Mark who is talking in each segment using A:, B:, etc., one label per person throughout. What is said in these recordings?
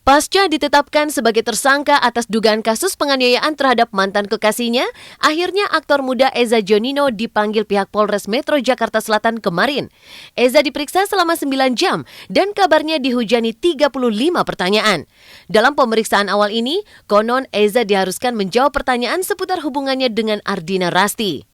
A: Pasca ditetapkan sebagai tersangka atas dugaan kasus penganiayaan terhadap mantan kekasihnya, akhirnya aktor muda Eza Gionino dipanggil pihak Polres Metro Jakarta Selatan kemarin. Eza diperiksa selama 9 jam dan kabarnya dihujani 35 pertanyaan. Dalam pemeriksaan awal ini, konon Eza diharuskan menjawab pertanyaan seputar hubungannya dengan Ardina Rasti.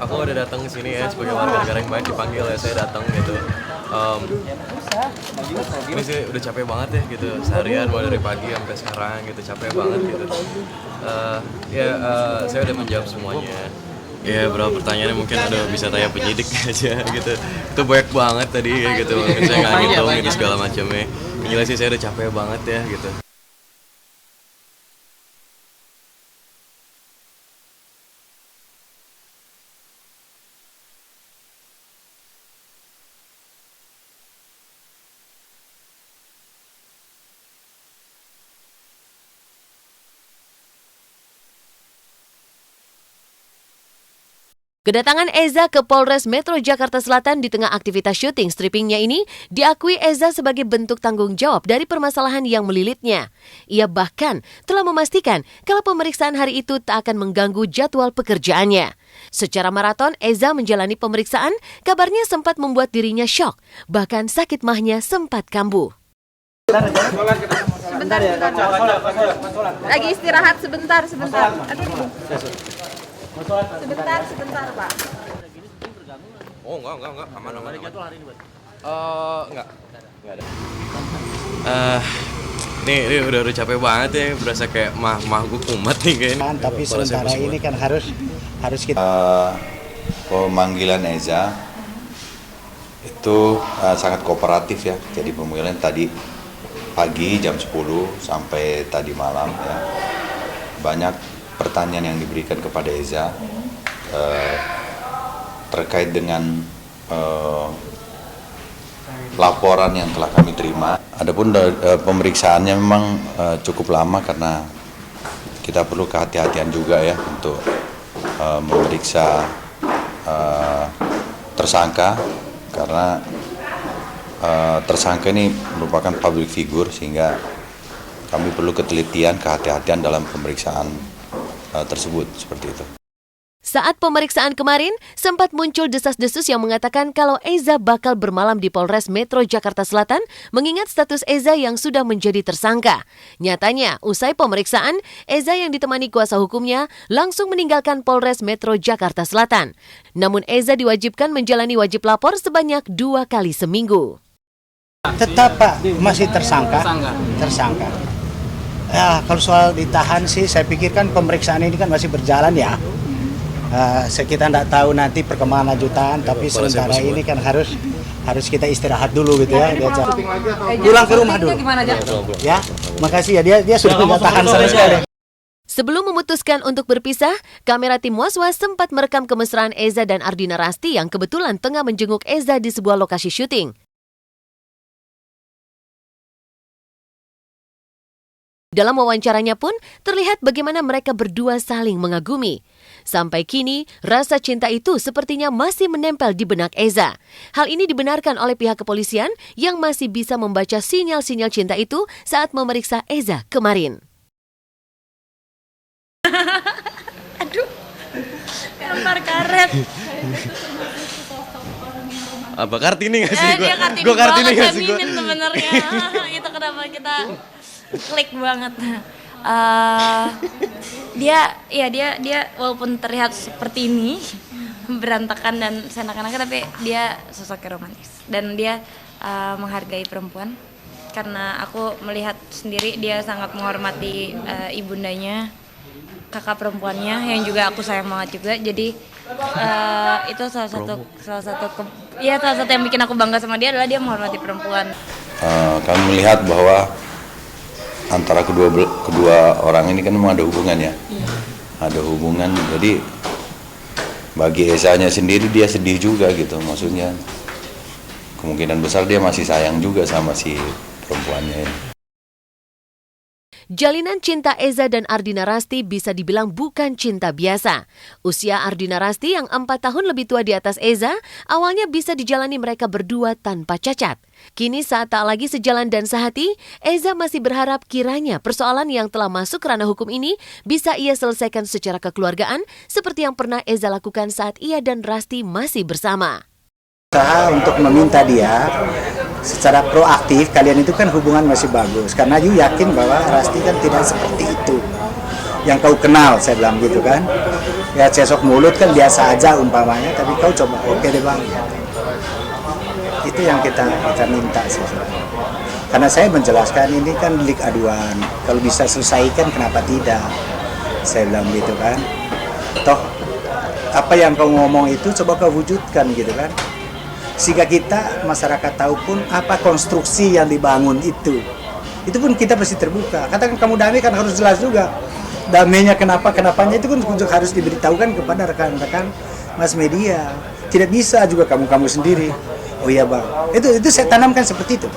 B: Aku udah datang ke sini ya sebagai warga negara yang baik, dipanggil ya, saya datang gitu. Ini sih udah capek banget ya gitu, seharian mulai dari pagi sampai sekarang gitu, capek banget gitu. Saya udah menjawab semuanya. Ya, berapa pertanyaannya mungkin ada bisa tanya penyidik aja gitu. Itu banyak banget tadi ya gitu, mungkin saya nggak ngitung gitu segala macamnya. Yang jelas sih saya udah capek banget ya gitu.
A: Kedatangan Eza ke Polres Metro Jakarta Selatan di tengah aktivitas syuting strippingnya ini diakui Eza sebagai bentuk tanggung jawab dari permasalahan yang melilitnya. Ia bahkan telah memastikan kalau pemeriksaan hari itu tak akan mengganggu jadwal pekerjaannya. Secara maraton, Eza menjalani pemeriksaan, kabarnya sempat membuat dirinya syok, bahkan sakit mahnya sempat kambuh.
C: Sebentar. Lagi istirahat sebentar. Aduh. Sebentar, Pak.
B: Oh, enggak, aman. Enggak ada. Ini udah capek banget ya, berasa kayak mah gue kumat nih kayaknya.
D: Tapi sementara ini kan harus kita
E: pemanggilan Eza itu sangat kooperatif ya. Jadi pemanggilan tadi pagi jam 10 sampai tadi malam ya. Banyak pertanyaan yang diberikan kepada Eza terkait dengan laporan yang telah kami terima. Adapun pemeriksaannya memang cukup lama karena kita perlu kehati-hatian juga ya untuk memeriksa tersangka, karena tersangka ini merupakan public figure sehingga kami perlu ketelitian, kehati-hatian dalam pemeriksaan tersebut, seperti itu.
A: Saat pemeriksaan kemarin, sempat muncul desas-desus yang mengatakan kalau Eza bakal bermalam di Polres Metro Jakarta Selatan mengingat status Eza yang sudah menjadi tersangka. Nyatanya, usai pemeriksaan, Eza yang ditemani kuasa hukumnya langsung meninggalkan Polres Metro Jakarta Selatan. Namun Eza diwajibkan menjalani wajib lapor sebanyak 2 kali seminggu.
D: tetap Pak masih tersangka. Ya, kalau soal ditahan sih, saya pikir kan pemeriksaan ini kan masih berjalan ya. Kita tidak tahu nanti perkembangan lanjutan, tapi sementara ini kan harus kita istirahat dulu gitu ya. Dia pulang ke rumah dulu. Ya, makasih ya, dia sudah tidak tahan sama sekali.
A: Sebelum memutuskan untuk berpisah, kamera tim Was-Was sempat merekam kemesraan Eza dan Ardina Rasti yang kebetulan tengah menjenguk Eza di sebuah lokasi syuting. Dalam wawancaranya pun, terlihat bagaimana mereka berdua saling mengagumi. Sampai kini, rasa cinta itu sepertinya masih menempel di benak Eza. Hal ini dibenarkan oleh pihak kepolisian yang masih bisa membaca sinyal-sinyal cinta itu saat memeriksa Eza kemarin.
C: Aduh, lempar karet.
B: Apa Kartini nggak sih?
C: Dia Kartini
B: Gue Kartini
C: banget,
B: nggak sih?
C: feminin sebenarnya. Itu kenapa kita klik banget. Dia walaupun terlihat seperti ini, berantakan dan seenak-enaknya, tapi dia sosoknya romantis dan dia menghargai perempuan. Karena aku melihat sendiri dia sangat menghormati ibundanya, kakak perempuannya yang juga aku sayang banget juga. Jadi itu salah satu yang bikin aku bangga sama dia adalah dia menghormati perempuan.
E: Kami melihat bahwa antara kedua orang ini kan memang ada hubungan ya. Ada hubungan, jadi bagi Eza-nya sendiri dia sedih juga gitu, maksudnya kemungkinan besar dia masih sayang juga sama si perempuannya ini.
A: Jalinan cinta Eza dan Ardina Rasti bisa dibilang bukan cinta biasa. Usia Ardina Rasti yang 4 tahun lebih tua di atas Eza, awalnya bisa dijalani mereka berdua tanpa cacat. Kini saat tak lagi sejalan dan sehati, Eza masih berharap kiranya persoalan yang telah masuk ranah hukum ini bisa ia selesaikan secara kekeluargaan seperti yang pernah Eza lakukan saat ia dan Rasti masih bersama.
D: Usaha untuk meminta dia secara proaktif, kalian itu kan hubungan masih bagus karena you yakin bahwa Rasti kan tidak seperti itu yang kau kenal, saya bilang gitu kan ya, cesok mulut kan biasa aja umpamanya, tapi kau coba oke deh bang, itu yang kita minta sih. Karena saya menjelaskan ini kan delik aduan, kalau bisa selesaikan kenapa tidak, saya bilang gitu kan, toh apa yang kau ngomong itu coba kau wujudkan gitu kan, sehingga kita masyarakat tahu pun apa konstruksi yang dibangun itu pun kita pasti terbuka. Katakan kamu damai kan harus jelas juga damainya kenapanya itu kan harus diberitahukan kepada rekan-rekan mass media. Tidak bisa juga kamu sendiri, oh iya bang, itu saya tanamkan seperti itu.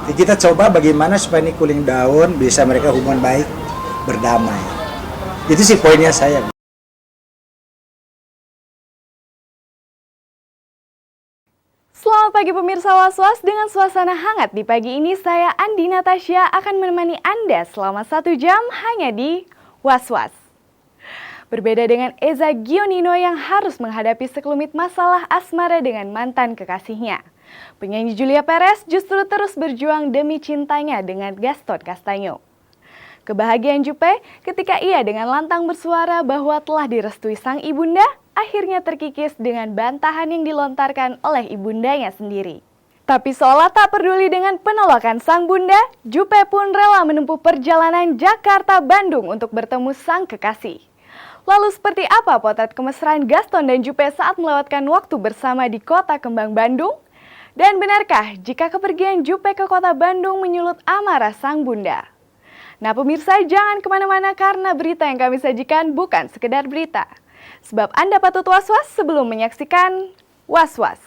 D: Jadi kita coba bagaimana supaya ini cooling down, bisa mereka hubungan baik, berdamai. Itu sih poinnya saya.
F: Selamat pagi pemirsa Was-Was, dengan suasana hangat di pagi ini saya Andi Natasha akan menemani Anda selama 1 jam hanya di Was-Was. Berbeda dengan Eza Gionino yang harus menghadapi sekelumit masalah asmara dengan mantan kekasihnya, penyanyi Julia Perez justru terus berjuang demi cintanya dengan Gaston Castanyo. Kebahagiaan Juppe ketika ia dengan lantang bersuara bahwa telah direstui sang ibunda akhirnya terkikis dengan bantahan yang dilontarkan oleh ibundanya sendiri. Tapi seolah tak peduli dengan penolakan sang bunda, Juppe pun rela menempuh perjalanan Jakarta-Bandung untuk bertemu sang kekasih. Lalu seperti apa potret kemesraan Gaston dan Juppe saat melewatkan waktu bersama di Kota Kembang Bandung? Dan benarkah jika kepergian Juppe ke Kota Bandung menyulut amarah sang bunda? Nah pemirsa, jangan kemana-mana karena berita yang kami sajikan bukan sekedar berita. Sebab Anda patut was-was sebelum menyaksikan Was-Was.